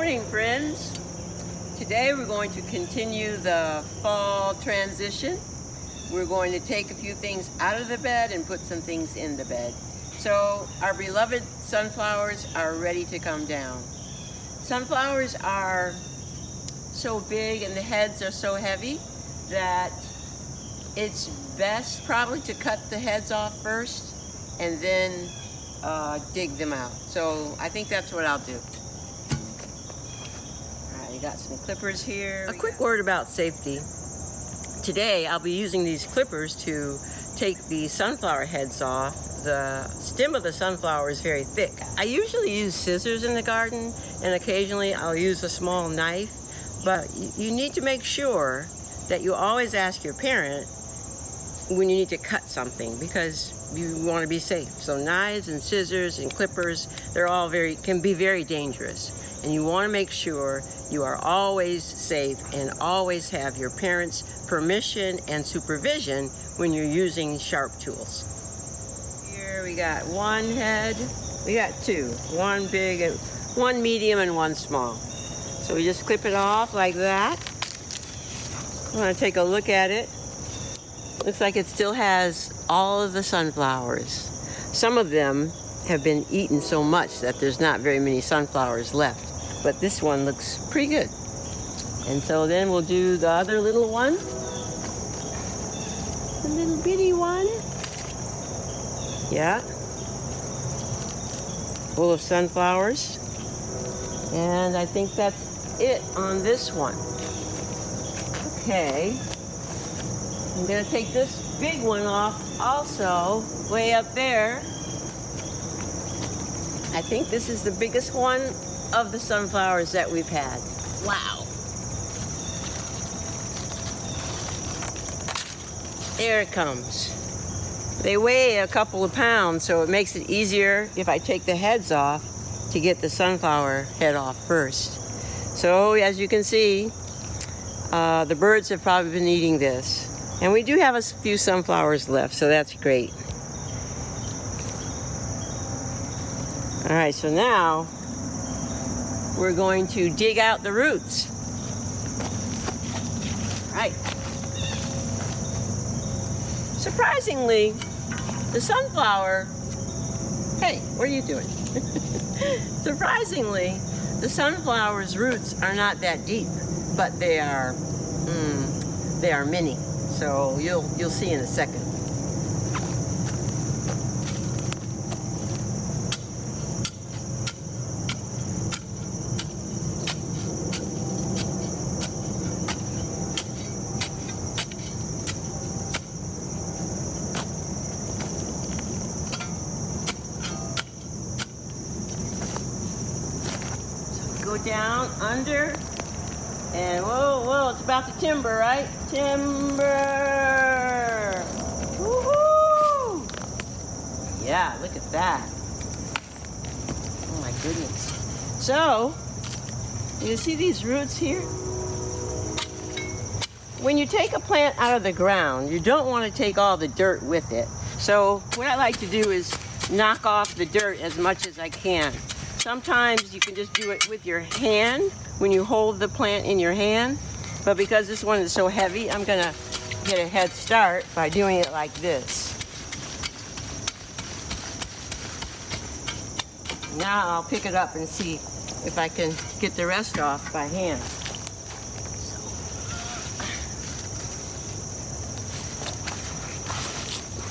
morning, friends. Today we're going to continue the fall transition. We're going to take a few things out of the bed and put some things in the bed. So our beloved sunflowers are ready to come down. Sunflowers are so big and the heads are so heavy that it's best probably to cut the heads off first and then dig them out. So I think that's what I'll do. All right, you got some clippers here. A quick word about safety. Today I'll be using these clippers to take the sunflower heads off. The stem of the sunflower is very thick. I usually use scissors in the garden, and occasionally I'll use a small knife, but you need to make sure that you always ask your parent when you need to cut something, because you want to be safe. So knives and scissors and clippers, they're all can be very dangerous, and you want to make sure you are always safe and always have your parents' permission and supervision when you're using sharp tools. Here we got one head, we got two, one big and one medium and one small. So we just clip it off like that. I'm going to take a look at it. Looks like it still has all of the sunflowers. Some of them have been eaten so much that there's not very many sunflowers left, but this one looks pretty good. And so then we'll do the other little one, the little bitty one. Yeah, full of sunflowers. And I think that's it on this one. Okay, I'm gonna take this big one off also, way up there. I think this is the biggest one of the sunflowers that we've had. Wow. There it comes. They weigh a couple of pounds, so it makes it easier if I take the heads off to get the sunflower head off first. So as you can see, the birds have probably been eating this. And we do have a few sunflowers left, so that's great. All right, so now we're going to dig out the roots. All right. Surprisingly, the sunflower, hey, what are you doing? Surprisingly, the sunflower's roots are not that deep, but they are mini. So you'll see in a second. Go down under, and whoa, it's about to timber, right? Timber! Woohoo! Yeah, look at that. Oh my goodness. So, you see these roots here? When you take a plant out of the ground, you don't want to take all the dirt with it. So, what I like to do is knock off the dirt as much as I can. Sometimes you can just do it with your hand when you hold the plant in your hand. But because this one is so heavy, I'm gonna get a head start by doing it like this. Now I'll pick it up and see if I can get the rest off by hand.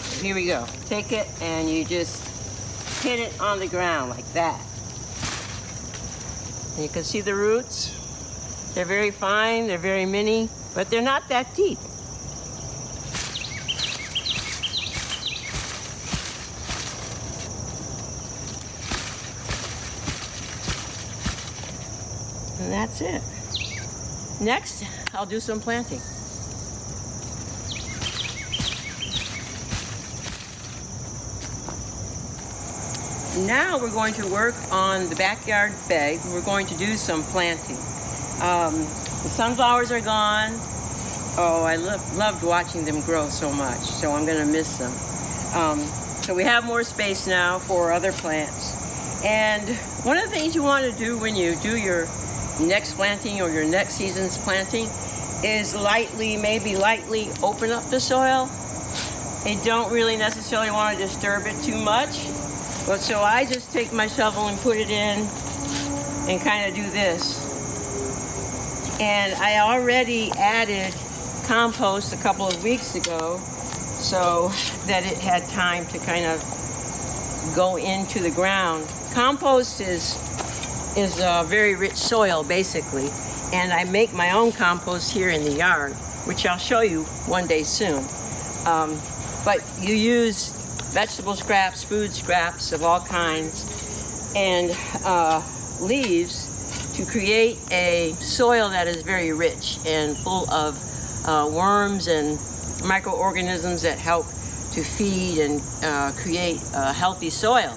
So here we go. Take it and you just hit it on the ground like that. And you can see the roots. They're very fine, they're very mini, but they're not that deep. And that's it. Next, I'll do some planting. Now we're going to work on the backyard bed. We're going to do some planting. The sunflowers are gone. Oh, I loved watching them grow so much, so I'm going to miss them. So we have more space now for other plants. And one of the things you want to do when you do your next planting or your next season's planting is maybe lightly open up the soil. You don't really necessarily want to disturb it too much. But so I just take my shovel and put it in and kind of do this. And I already added compost a couple of weeks ago so that it had time to kind of go into the ground. Compost is very rich soil, basically. And I make my own compost here in the yard, which I'll show you one day soon. But you use vegetable scraps, food scraps of all kinds, and leaves to create a soil that is very rich and full of worms and microorganisms that help to feed and create a healthy soil.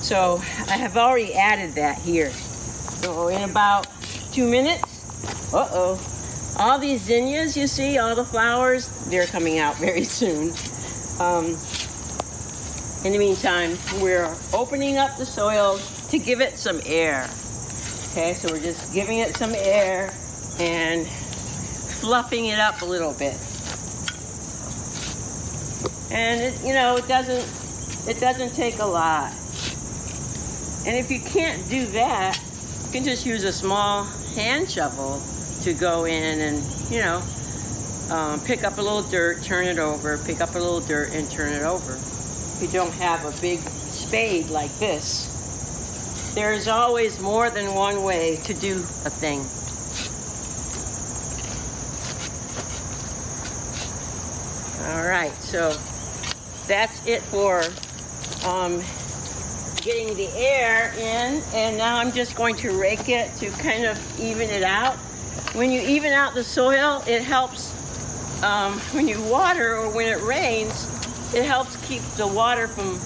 So I have already added that here. So in about 2 minutes, all these zinnias you see, all the flowers, they're coming out very soon. In the meantime, we're opening up the soil to give it some air. Okay, so we're just giving it some air and fluffing it up a little bit. And it doesn't take a lot. And if you can't do that, you can just use a small hand shovel to go in and, pick up a little dirt, turn it over, pick up a little dirt and turn it over. If you don't have a big spade like this, there's always more than one way to do a thing. All right, so that's it for getting the air in, and now I'm just going to rake it to kind of even it out. When you even out the soil, it helps when you water or when it rains, it helps keep the water from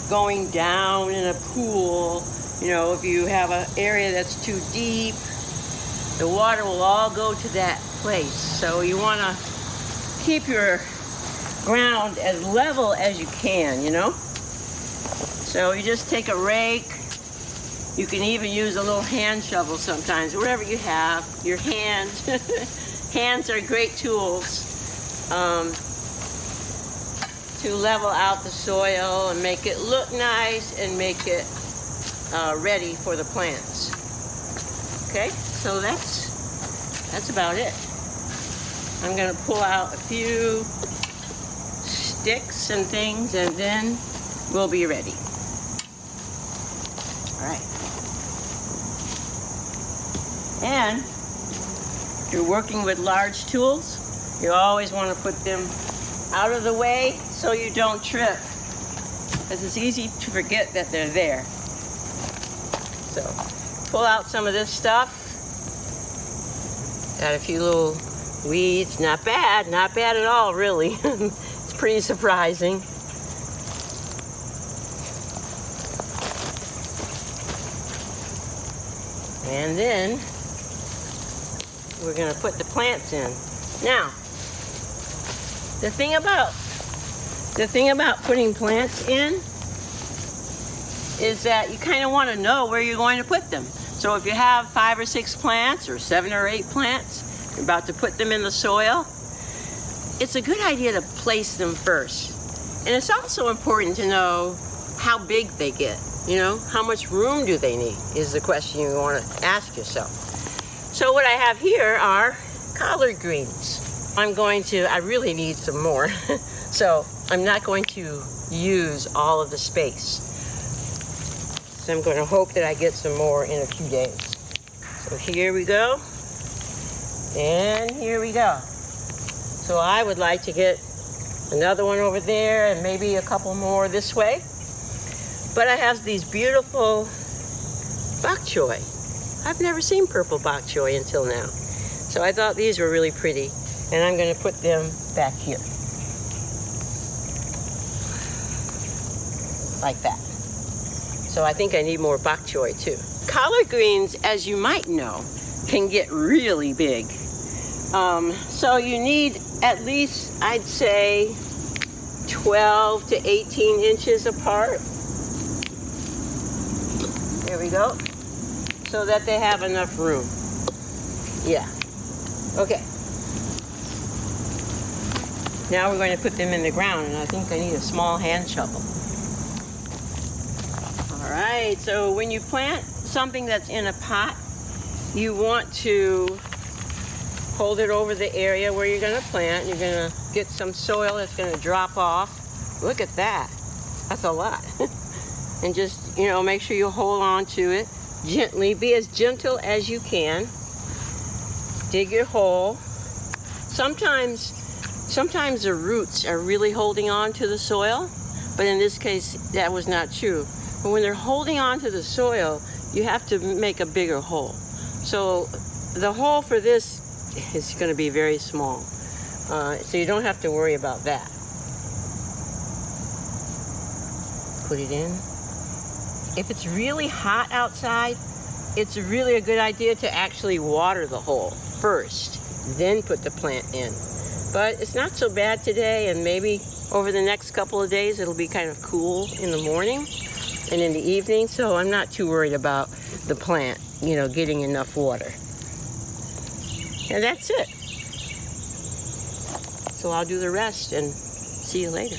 going down in a pool. If you have an area that's too deep, the water will all go to that place. So you want to keep your ground as level as you can, So you just take a rake. You can even use a little hand shovel sometimes, whatever you have. Your hands. Hands are great tools to level out the soil and make it look nice and make it ready for the plants. Okay, so that's about it. I'm going to pull out a few sticks and things, and then we'll be ready. All right. And if you're working with large tools, you always want to put them out of the way so you don't trip, because it's easy to forget that they're there. So pull out some of this stuff. Got a few little weeds. Not bad at all, really. It's pretty surprising. And then we're going to put the plants in. Now, the thing about putting plants in is that you kind of want to know where you're going to put them. So if you have 5 or 6 plants or 7 or 8 plants, you're about to put them in the soil, it's a good idea to place them first. And it's also important to know how big they get. How much room do they need is the question you want to ask yourself. So what I have here are collard greens. I really need some more. So I'm not going to use all of the space. So I'm going to hope that I get some more in a few days. So here we go. And here we go. So I would like to get another one over there and maybe a couple more this way. But I have these beautiful bok choy. I've never seen purple bok choy until now. So I thought these were really pretty. And I'm going to put them back here. Like that. So I think I need more bok choy too. Collard greens, as you might know, can get really big. So you need at least, I'd say, 12 to 18 inches apart. There we go. So that they have enough room. Yeah. Okay. Now we're going to put them in the ground, and I think I need a small hand shovel. All right, so when you plant something that's in a pot, you want to hold it over the area where you're going to plant. You're going to get some soil that's going to drop off. Look at that. That's a lot. And just, you know, make sure you hold on to it gently. Be as gentle as you can. Dig your hole. Sometimes the roots are really holding on to the soil, but in this case, that was not true. But when they're holding on to the soil, you have to make a bigger hole. So the hole for this is going to be very small. So you don't have to worry about that. Put it in. If it's really hot outside, it's really a good idea to actually water the hole first, then put the plant in. But it's not so bad today, and maybe over the next couple of days it'll be kind of cool in the morning and in the evening, so I'm not too worried about the plant, you know, getting enough water. And that's it. So I'll do the rest and see you later.